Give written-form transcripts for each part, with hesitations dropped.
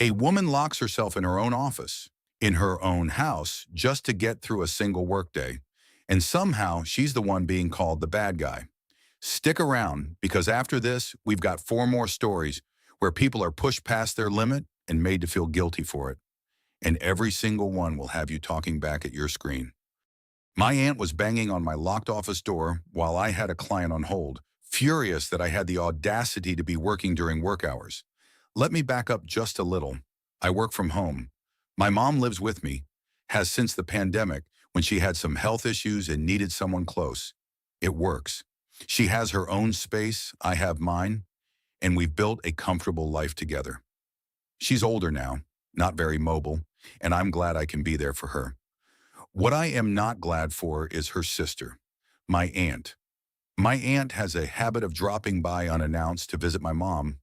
A woman locks herself in her own office, in her own house, just to get through a single workday. And somehow she's the one being called the bad guy. Stick around, because after this, we've got 4 more stories where people are pushed past their limit and made to feel guilty for it. And every single one will have you talking back at your screen. My aunt was banging on my locked office door while I had a client on hold, furious that I had the audacity to be working during work hours. Let me back up just a little. I work from home. My mom lives with me, has since the pandemic when she had some health issues and needed someone close. It works. She has her own space, I have mine, and we've built a comfortable life together. She's older now, not very mobile, and I'm glad I can be there for her. What I am not glad for is her sister, my aunt. My aunt has a habit of dropping by unannounced to visit my mom,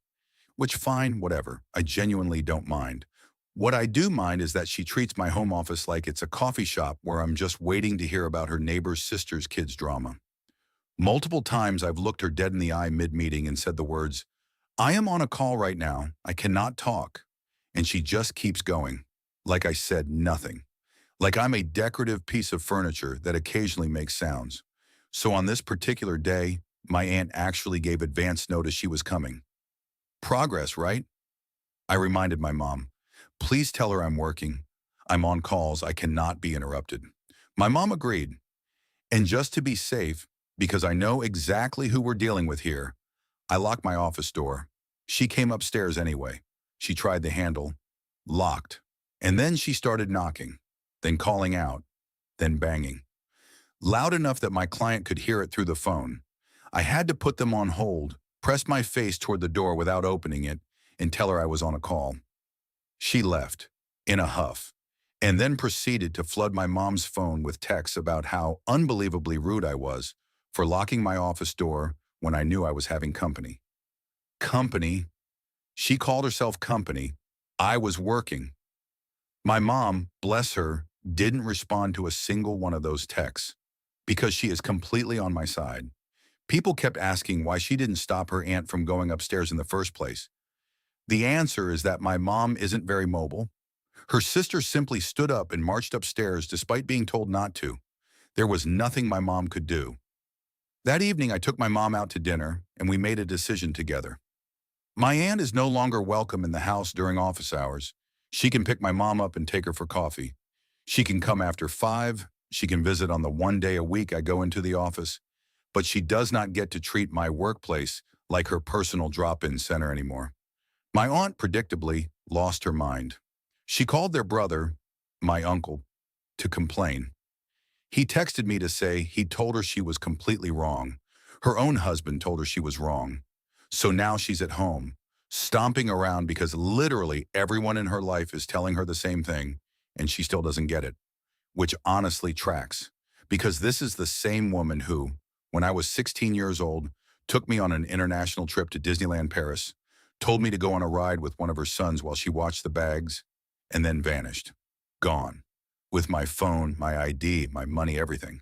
which fine, whatever. I genuinely don't mind. What I do mind is that she treats my home office like it's a coffee shop where I'm just waiting to hear about her neighbor's sister's kids' drama. Multiple times I've looked her dead in the eye mid-meeting and said the words, "I am on a call right now. I cannot talk." And she just keeps going. Like I said nothing. Like I'm a decorative piece of furniture that occasionally makes sounds. So on this particular day, my aunt actually gave advance notice she was coming. Progress, right? I reminded my mom, "Please tell her I'm working. I'm on calls. I cannot be interrupted." My mom agreed. And just to be safe, because I know exactly who we're dealing with here, I locked my office door. She came upstairs anyway. She tried the handle, locked. And then she started knocking, then calling out, then banging. Loud enough that my client could hear it through the phone. I had to put them on hold, press my face toward the door without opening it, and tell her I was on a call. She left, in a huff, and then proceeded to flood my mom's phone with texts about how unbelievably rude I was for locking my office door when I knew I was having company. Company? She called herself company. I was working. My mom, bless her, didn't respond to a single one of those texts because she is completely on my side. People kept asking why she didn't stop her aunt from going upstairs in the first place. The answer is that my mom isn't very mobile. Her sister simply stood up and marched upstairs despite being told not to. There was nothing my mom could do. That evening, I took my mom out to dinner, and we made a decision together. My aunt is no longer welcome in the house during office hours. She can pick my mom up and take her for coffee. She can come after 5. She can visit on the one day a week I go into the office. But she does not get to treat my workplace like her personal drop-in center anymore. My aunt, predictably, lost her mind. She called their brother, my uncle, to complain. He texted me to say he told her she was completely wrong. Her own husband told her she was wrong. So now she's at home, stomping around because literally everyone in her life is telling her the same thing, and she still doesn't get it. Which honestly tracks, because this is the same woman who, when I was 16 years old, took me on an international trip to Disneyland Paris, told me to go on a ride with one of her sons while she watched the bags, and then vanished. Gone. With my phone, my ID, my money, everything.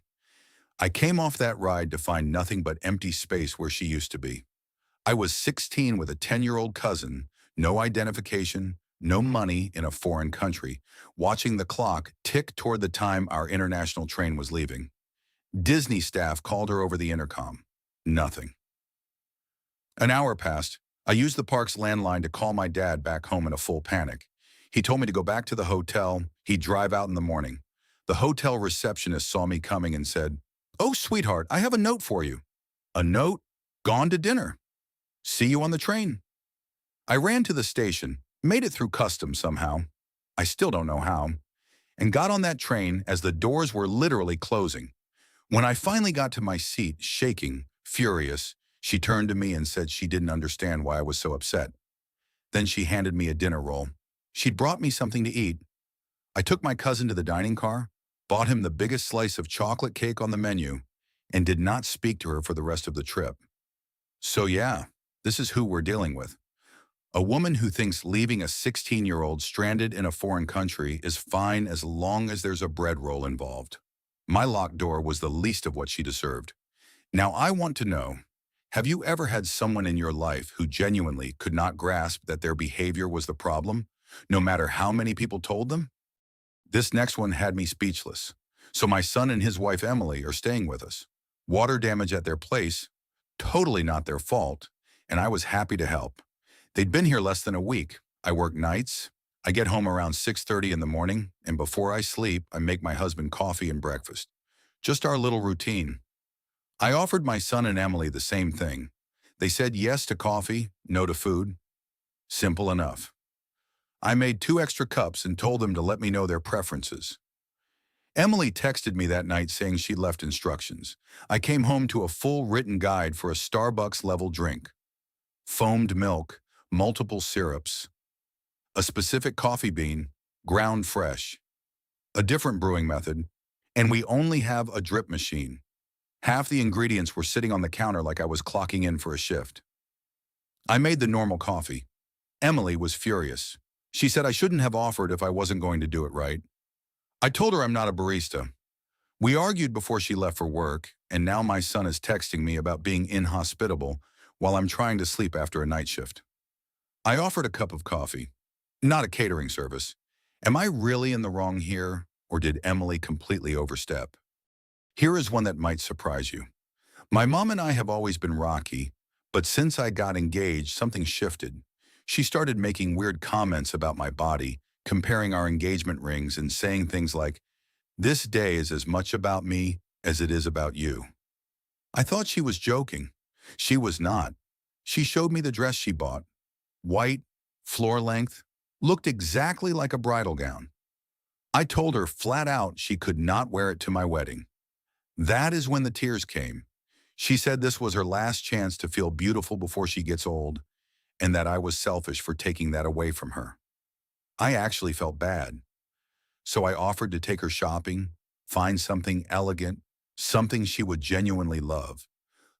I came off that ride to find nothing but empty space where she used to be. I was 16 with a 10-year-old cousin, no identification, no money in a foreign country, watching the clock tick toward the time our international train was leaving. Disney staff called her over the intercom. Nothing. An hour passed. I used the park's landline to call my dad back home in a full panic. He told me to go back to the hotel. He'd drive out in the morning. The hotel receptionist saw me coming and said, "Oh, sweetheart, I have a note for you." A note? Gone to dinner. See you on the train. I ran to the station, made it through customs somehow. I still don't know how. And got on that train as the doors were literally closing. When I finally got to my seat, shaking, furious, she turned to me and said she didn't understand why I was so upset. Then she handed me a dinner roll. She'd brought me something to eat. I took my cousin to the dining car, bought him the biggest slice of chocolate cake on the menu, and did not speak to her for the rest of the trip. So yeah, this is who we're dealing with. A woman who thinks leaving a 16-year-old stranded in a foreign country is fine as long as there's a bread roll involved. My locked door was the least of what she deserved. Now I want to know, have you ever had someone in your life who genuinely could not grasp that their behavior was the problem, no matter how many people told them? This next one had me speechless. So my son and his wife Emily are staying with us. Water damage at their place, totally not their fault, and I was happy to help. They'd been here less than a week. I work nights. I get home around 6:30 in the morning, and before I sleep, I make my husband coffee and breakfast. Just our little routine. I offered my son and Emily the same thing. They said yes to coffee, no to food. Simple enough. I made 2 extra cups and told them to let me know their preferences. Emily texted me that night saying she left instructions. I came home to a full written guide for a Starbucks-level drink. Foamed milk, multiple syrups, a specific coffee bean, ground fresh, a different brewing method, and we only have a drip machine. Half the ingredients were sitting on the counter like I was clocking in for a shift. I made the normal coffee. Emily was furious. She said I shouldn't have offered if I wasn't going to do it right. I told her I'm not a barista. We argued before she left for work, and now my son is texting me about being inhospitable while I'm trying to sleep after a night shift. I offered a cup of coffee, not a catering service. Am I really in the wrong here, or did Emily completely overstep? Here is one that might surprise you. My mom and I have always been rocky, but since I got engaged, something shifted. She started making weird comments about my body, comparing our engagement rings and saying things like, "This day is as much about me as it is about you." I thought she was joking. She was not. She showed me the dress she bought. White, floor length, looked exactly like a bridal gown. I told her flat out she could not wear it to my wedding. That is when the tears came. She said this was her last chance to feel beautiful before she gets old, and that I was selfish for taking that away from her. I actually felt bad. So I offered to take her shopping, find something elegant, something she would genuinely love.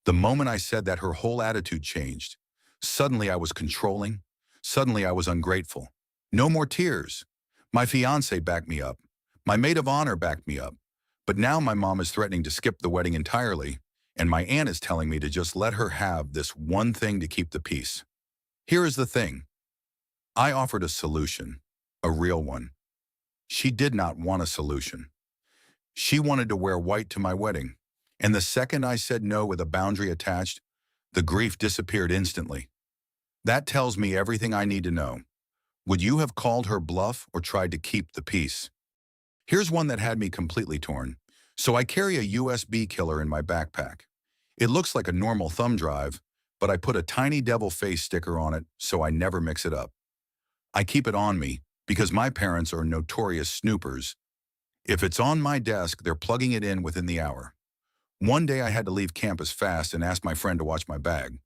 The moment I said that, her whole attitude changed. Suddenly I was controlling. Suddenly I was ungrateful. No more tears. My fiancé backed me up. My maid of honor backed me up. But now my mom is threatening to skip the wedding entirely, and my aunt is telling me to just let her have this one thing to keep the peace. Here is the thing. I offered a solution, a real one. She did not want a solution. She wanted to wear white to my wedding, and the second I said no with a boundary attached, the grief disappeared instantly. That tells me everything I need to know. Would you have called her bluff or tried to keep the peace? Here's one that had me completely torn. So I carry a USB killer in my backpack. It looks like a normal thumb drive, but I put a tiny devil face sticker on it so I never mix it up. I keep it on me because my parents are notorious snoopers. If it's on my desk, they're plugging it in within the hour. One day I had to leave campus fast and asked my friend to watch my bag.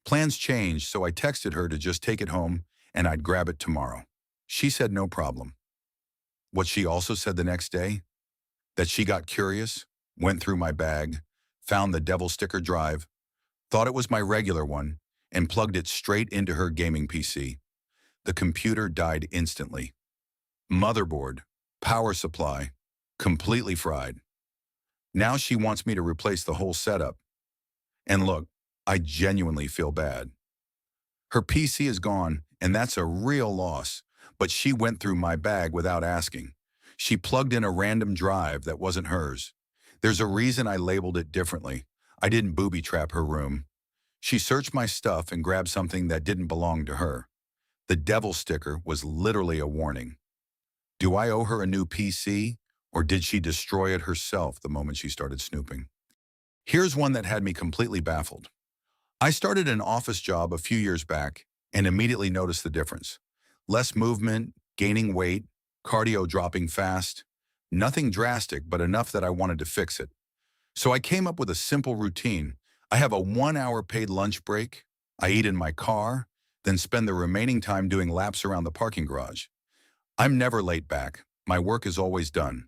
Plans changed, so I texted her to just take it home and I'd grab it tomorrow. She said no problem. What she also said the next day? That she got curious, went through my bag, found the devil sticker drive, thought it was my regular one, and plugged it straight into her gaming PC. The computer died instantly. Motherboard, power supply, completely fried. Now she wants me to replace the whole setup. And look, I genuinely feel bad. Her PC is gone, and that's a real loss, but she went through my bag without asking. She plugged in a random drive that wasn't hers. There's a reason I labeled it differently. I didn't booby-trap her room. She searched my stuff and grabbed something that didn't belong to her. The devil sticker was literally a warning. Do I owe her a new PC, or did she destroy it herself the moment she started snooping? Here's one that had me completely baffled. I started an office job a few years back and immediately noticed the difference. Less movement, gaining weight, cardio dropping fast. Nothing drastic, but enough that I wanted to fix it. So I came up with a simple routine. I have a 1-hour paid lunch break. I eat in my car, then spend the remaining time doing laps around the parking garage. I'm never late back. My work is always done.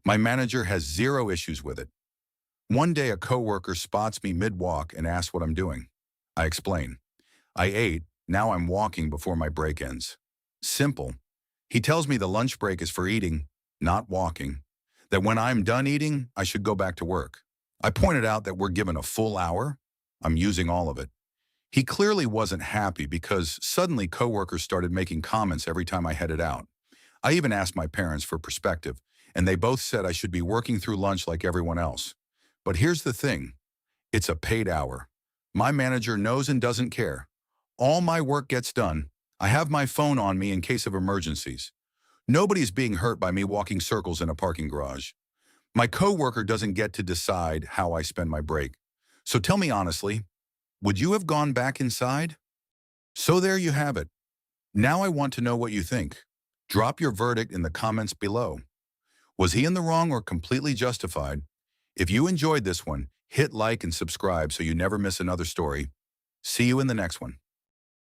My manager has zero issues with it. One day a coworker spots me mid-walk and asks what I'm doing. I explain. I ate, now I'm walking before my break ends. Simple. He tells me the lunch break is for eating, not walking. That when I'm done eating, I should go back to work. I pointed out that we're given a full hour. I'm using all of it. He clearly wasn't happy because suddenly coworkers started making comments every time I headed out. I even asked my parents for perspective, and they both said I should be working through lunch like everyone else. But here's the thing, it's a paid hour. My manager knows and doesn't care. All my work gets done. I have my phone on me in case of emergencies. Nobody's being hurt by me walking circles in a parking garage. My coworker doesn't get to decide how I spend my break. So tell me honestly, would you have gone back inside? So there you have it. Now I want to know what you think. Drop your verdict in the comments below. Was he in the wrong or completely justified? If you enjoyed this one, hit like and subscribe so you never miss another story. See you in the next one.